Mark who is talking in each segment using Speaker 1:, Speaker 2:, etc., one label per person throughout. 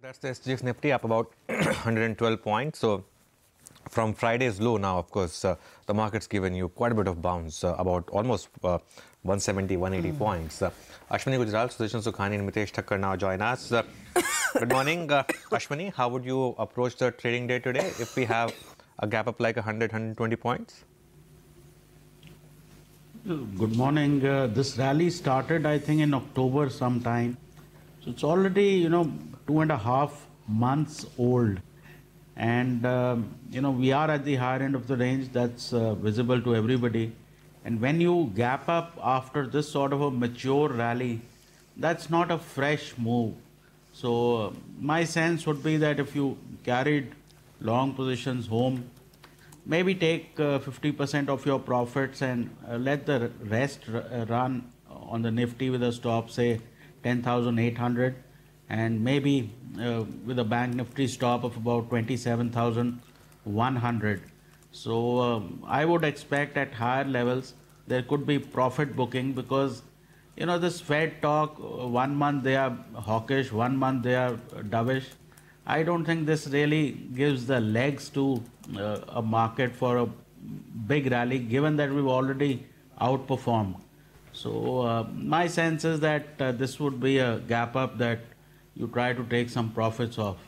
Speaker 1: That's the SGX Nifty up about 112 points. So from Friday's low now, of course, the market's given you quite a bit of bounce, about almost 170, 180 points. Ashwini Gujral, Sudharshan Sukhani and Mitesh Thakkar now join us. Good morning, Ashwini. How would you approach the trading day today if we have a gap up like 100, 120 points?
Speaker 2: Good morning. This rally started, I think, in October sometime. So it's already, 2.5 months old. And, we are at the higher end of the range. That's visible to everybody. And when you gap up after this sort of a mature rally, that's not a fresh move. So my sense would be that if you carried long positions home, maybe take 50% of your profits and let the rest run on the Nifty with a stop, say 10,800, and maybe with a Bank Nifty stop of about 27,100. So I would expect at higher levels there could be profit booking because this Fed talk, 1 month they are hawkish, 1 month they are dovish. I don't think this really gives the legs to a market for a big rally, given that we've already outperformed. So my sense is that this would be a gap up that you try to take some profits off.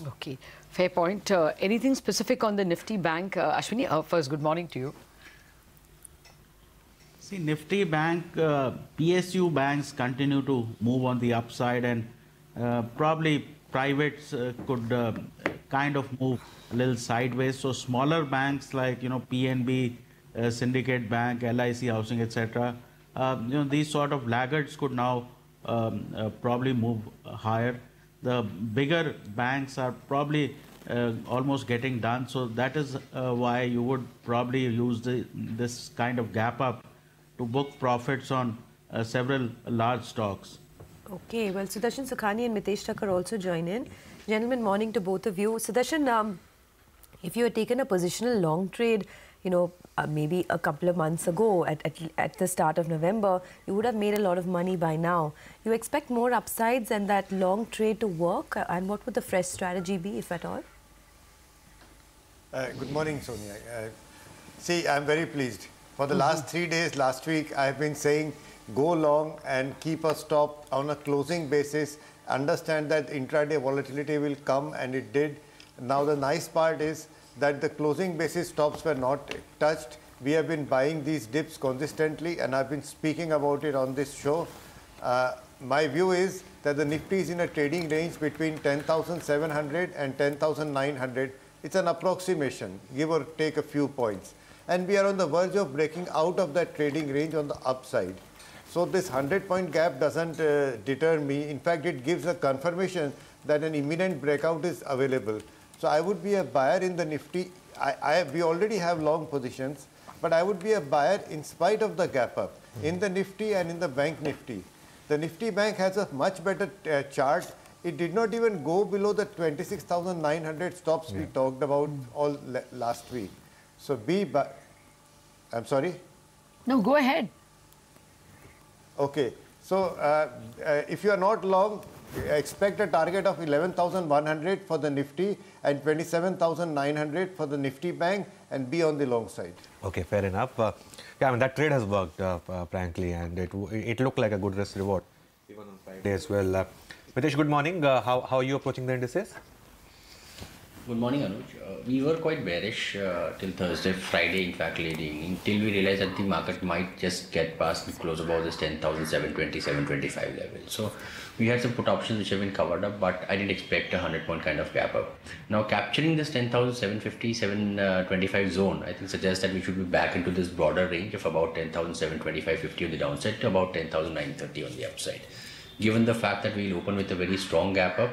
Speaker 3: Okay, fair point. Anything specific on the Nifty Bank? Ashwini, first, good morning to you.
Speaker 2: See, Nifty Bank, PSU banks continue to move on the upside, and probably privates could kind of move a little sideways. So smaller banks like PNB, Syndicate Bank, LIC Housing, etc. These sort of laggards could now probably move higher. The bigger banks are probably almost getting done. So that is why you would probably use this kind of gap up to book profits on several large stocks.
Speaker 4: Okay, well, Sudharshan Sukhani and Mitesh Thakkar also join in. Gentlemen, morning to both of you. Sudharshan, if you had taken a positional long trade, maybe a couple of months ago at the start of November, you would have made a lot of money by now. You expect more upsides and that long trade to work? And what would the fresh strategy be, if at all?
Speaker 5: Good morning, Sonia. See, I'm very pleased. For the last 3 days, last week, I've been saying go long and keep a stop on a closing basis. Understand that intraday volatility will come, and it did. Now, the nice part is that the closing basis stops were not touched. We have been buying these dips consistently, and I've been speaking about it on this show. My view is that the Nifty is in a trading range between 10,700 and 10,900. It's an approximation, give or take a few points. And we are on the verge of breaking out of that trading range on the upside. So this 100-point gap doesn't deter me. In fact, it gives a confirmation that an imminent breakout is available. So I would be a buyer in the Nifty. We already have long positions, but I would be a buyer in spite of the gap up in the Nifty and in the Bank Nifty. The Nifty Bank has a much better chart. It did not even go below the 26,900 stops we talked about all last week. So I'm sorry?
Speaker 3: No, go ahead.
Speaker 5: Okay. So if you are not long, expect a target of 11,100 for the Nifty and 27,900 for the Nifty Bank, and be on the long side.
Speaker 1: Okay, fair enough. That trade has worked, frankly, and it looked like a good risk reward even on Friday as well. Mitesh, good morning. How are you approaching the indices?
Speaker 6: Good morning, Anuj. We were quite bearish till Thursday, Friday, in fact, late evening, until we realized that the market might just get past and close about this 10,720, 725 level. So we had some put options which have been covered up, but I didn't expect a 100-point kind of gap up. Now, capturing this 10,750, 725 zone, I think suggests that we should be back into this broader range of about 10,725, 50 on the downside to about 10,930 on the upside. Given the fact that we'll open with a very strong gap up,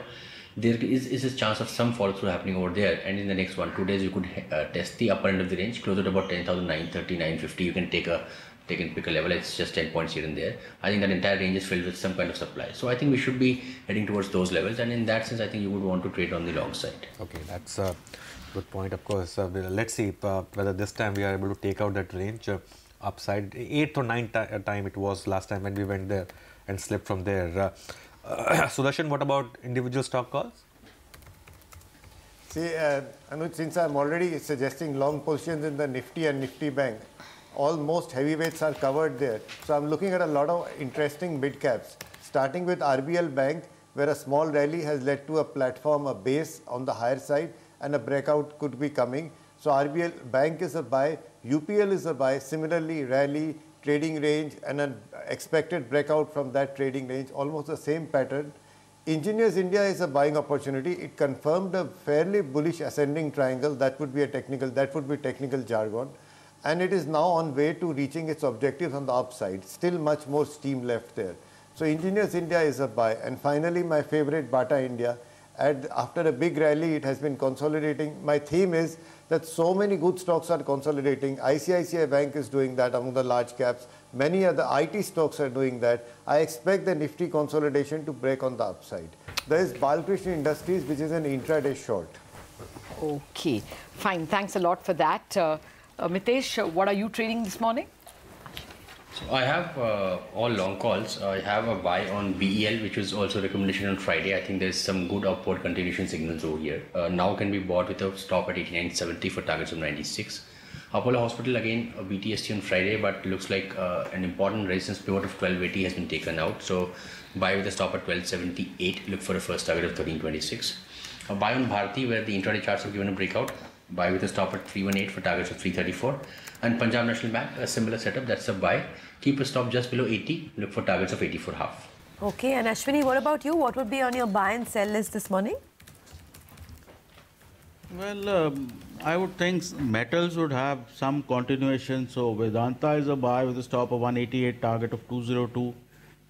Speaker 6: there is a chance of some follow through happening over there, and in the next 1-2 days you could test the upper end of the range, close at about 10,930, 950. You can take and pick a level. It's just 10 points here and there. I think that entire range is filled with some kind of supply. So I think we should be heading towards those levels, and in that sense I think you would want to trade on the long side.
Speaker 1: Okay, that's a good point. Of course, let's see whether this time we are able to take out that range upside. 8th or 9th time it was last time when we went there and slipped from there. Sudarshan, what about individual stock calls?
Speaker 5: See, Anuj, since I'm already suggesting long positions in the Nifty and Nifty Bank, almost heavyweights are covered there. So I'm looking at a lot of interesting mid caps, starting with RBL Bank, where a small rally has led to a platform, a base on the higher side, and a breakout could be coming. So RBL Bank is a buy, UPL is a buy, similarly rally, trading range, and an expected breakout from that trading range, almost the same pattern. Engineers India is a buying opportunity. It confirmed a fairly bullish ascending triangle. That would be technical jargon. And it is now on way to reaching its objectives on the upside. Still much more steam left there. So Engineers India is a buy. And finally, my favorite, Bata India. After a big rally, it has been consolidating. My theme is that so many good stocks are consolidating. ICICI Bank is doing that among the large caps. Many other IT stocks are doing that. I expect the Nifty consolidation to break on the upside. There is Balkrishna Industries, which is an intraday short.
Speaker 3: Okay, fine. Thanks a lot for that. Mitesh, what are you trading this morning?
Speaker 6: So I have all long calls. I have a buy on BEL, which was also a recommendation on Friday. I think there's some good upward continuation signals over here. Now can be bought with a stop at 89.70 for targets of 96. Apollo Hospital, again, a BTST on Friday, but looks like an important resistance pivot of 1280 has been taken out. So buy with a stop at 1278. Look for a first target of 1326. A buy on Bharti, where the intraday charts have given a breakout. Buy with a stop at 318 for targets of 334. And Punjab National Bank, a similar setup, that's a buy. Keep a stop just below 80, look for targets of 84.5.
Speaker 4: Okay, and Ashwini, what about you? What would be on your buy and sell list this morning?
Speaker 2: Well, I would think metals would have some continuation. So Vedanta is a buy with a stop of 188, target of 202.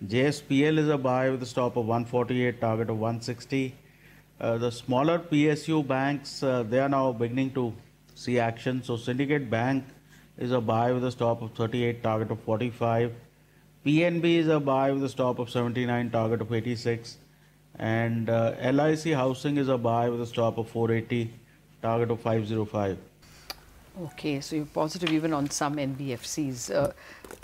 Speaker 2: JSPL is a buy with a stop of 148, target of 160. The smaller PSU banks, they are now beginning to see action. So Syndicate Bank is a buy with a stop of 38, target of 45. PNB is a buy with a stop of 79, target of 86. And LIC Housing is a buy with a stop of 480, target of 505.
Speaker 3: Okay, so you're positive even on some NBFCs.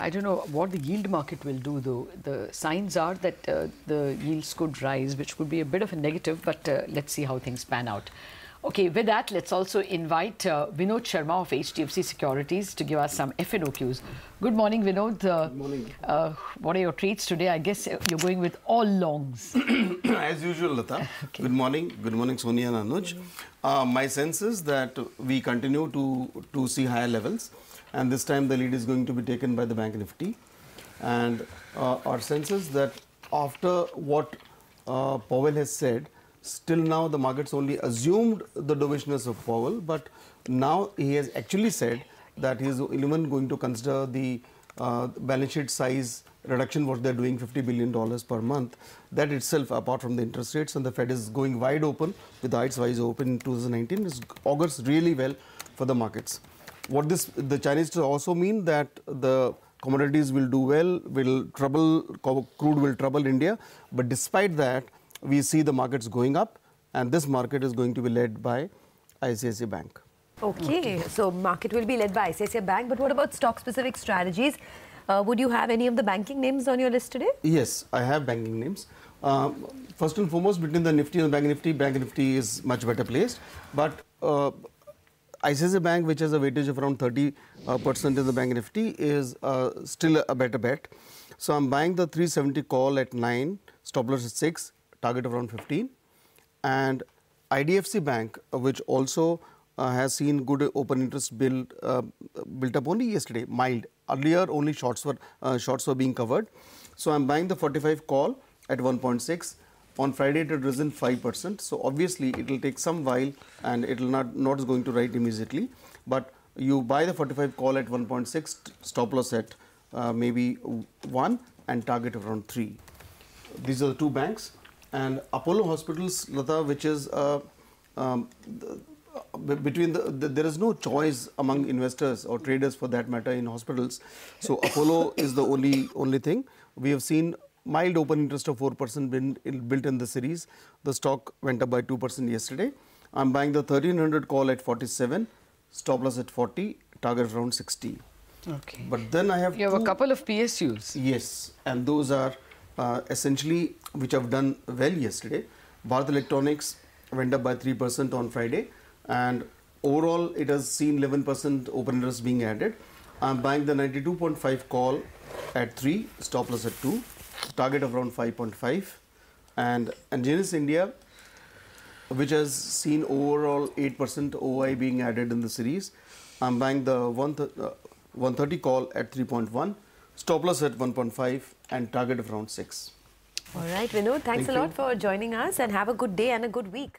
Speaker 3: I don't know what the yield market will do though. The signs are that the yields could rise, which could be a bit of a negative, but let's see how things pan out. Okay, with that, let's also invite Vinod Sharma of HDFC Securities to give us some FNOQs. Good morning, Vinod.
Speaker 7: Good morning.
Speaker 3: What are your trades today? I guess you're going with all longs.
Speaker 7: As usual, Lata. Okay. Good morning. Good morning, Sonia and Anuj. My sense is that we continue to see higher levels, and this time the lead is going to be taken by the Bank Nifty. And our sense is that after what Powell has said, still now the markets only assumed the dovishness of Powell, but now he has actually said that he is even going to consider the balance sheet size reduction, what they're doing, $50 billion per month. That itself, apart from the interest rates, and the Fed is going wide open with the eyes wide open in 2019, is augurs really well for the markets. What the Chinese also mean that the commodities will do well, crude will trouble India, but despite that, we see the markets going up, and this market is going to be led by ICICI Bank.
Speaker 4: Okay, so market will be led by ICICI Bank, but what about stock-specific strategies? Would you have any of the banking names on your list today?
Speaker 7: Yes, I have banking names. First and foremost, between the Nifty and the Bank Nifty is much better placed, but ICICI Bank, which has a weightage of around 30% in the Bank Nifty, is still a better bet. So I'm buying the 370 call at 9, stop loss at 6, target of around 15, and IDFC Bank, which also has seen good open interest built up only yesterday, mild. Earlier, only shorts were being covered. So I'm buying the 45 call at 1.6. On Friday, it had risen 5%. So obviously, it will take some while, and it will not going to rise immediately. But you buy the 45 call at 1.6, stop loss at maybe 1, and target of around 3. These are the two banks. And Apollo Hospitals, Lata, which is there is no choice among investors or traders for that matter in hospitals. So Apollo is the only thing. We have seen mild open interest of 4% built in the series. The stock went up by 2% yesterday. I'm buying the 1300 call at 47, stop loss at 40, target around 60.
Speaker 3: Okay.
Speaker 7: But then I have
Speaker 3: a couple of PSUs.
Speaker 7: Yes, and those are essentially which have done well yesterday. Bharat Electronics went up by 3% on Friday, and overall it has seen 11% open interest being added. I'm buying the 92.5 call at 3, stop loss at 2, target of around 5.5, and Genesis India, which has seen overall 8% OI being added in the series. I'm buying the 130 call at 3.1, stop loss at 1.5, and target of around 6.
Speaker 4: All right, Vinod, thanks a lot for joining us, and have a good day and a good week.